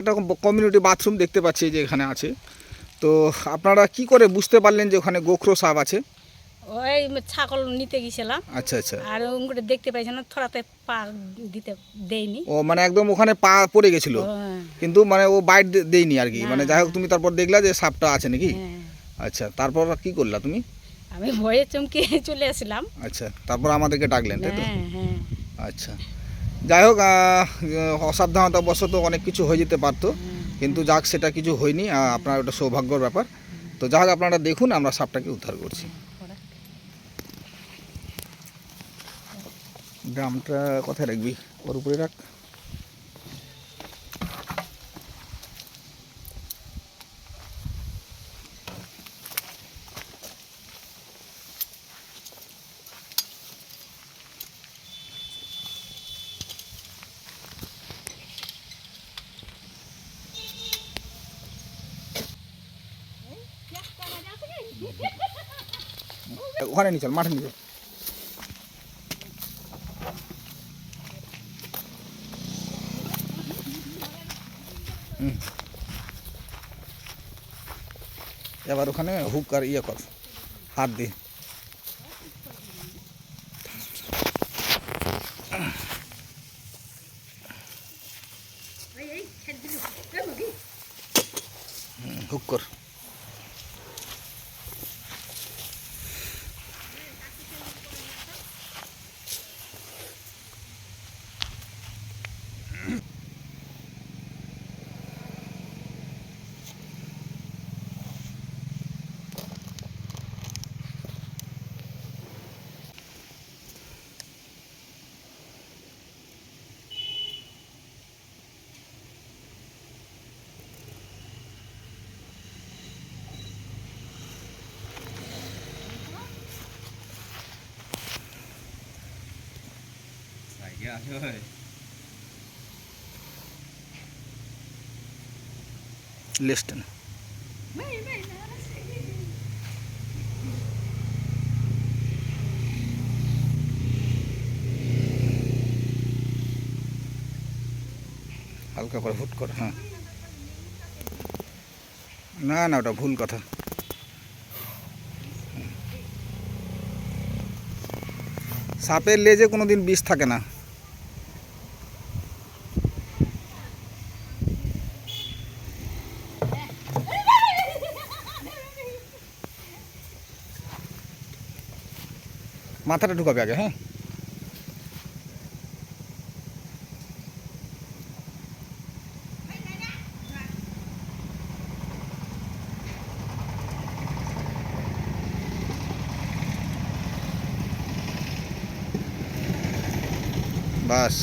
একটা community bathroom দেখতে পাচ্ছি যে এখানে আছে। তো আপনারা কি করে বুঝতে পারলেন যে ওখানে গোখরো সাপ আছে? ওই ছাগল নিতে গেছিলাম, আচ্ছা আচ্ছা। আর ওগুলো দেখতে পাইছি না, থোড়াতে পা দিতে দেয়নি। ও মানে একদম ওখানে পা পড়ে গেছিল, হ্যাঁ, কিন্তু মানে ও বাইট দেয়নি আর কি। না, মানে যাই হোক, তুমি তারপর দেখলা যে সাপটা আছে নাকি? হ্যাঁ। আচ্ছা, তারপর কি করলা তুমি? আমি ভয়ে চমকে চলে আসলাম। আচ্ছা, তারপর আমাদেরকে ডাকলেন, তাই তো? হ্যাঁ হ্যাঁ। আচ্ছা, যাই হোক, অসাবধানতাবশত অনেক কিছু হয়ে যেতে পারতো, কিন্তু যাক সেটা কিছু হয়নি। আপনার ওটা সৌভাগ্যর ব্যাপার। তো যাই হোক, আপনারা দেখুন, আমরা সাপটাকে উদ্ধার করছি। ড্রামটা কোথায় রাখবি? ওর উপরে রাখ। ওখানে নিয়ে চল, মাঠে নিয়ে চল। এবার ওখানে হুক আর ইয়ে কর, হাত দিয়ে। হুক কর। লেস্টেন হালকা করে হুট কর। হ্যাঁ, না না, ওটা ভুল কথা। সাপের লেজে কোনোদিন বিষ থাকে না। মাথাটা ঢুকাবে আগে। হ্যাঁ, বাস।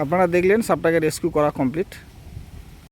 আপনারা দেখলেন সাপটাকে রেস্কিউ করা কমপ্লিট।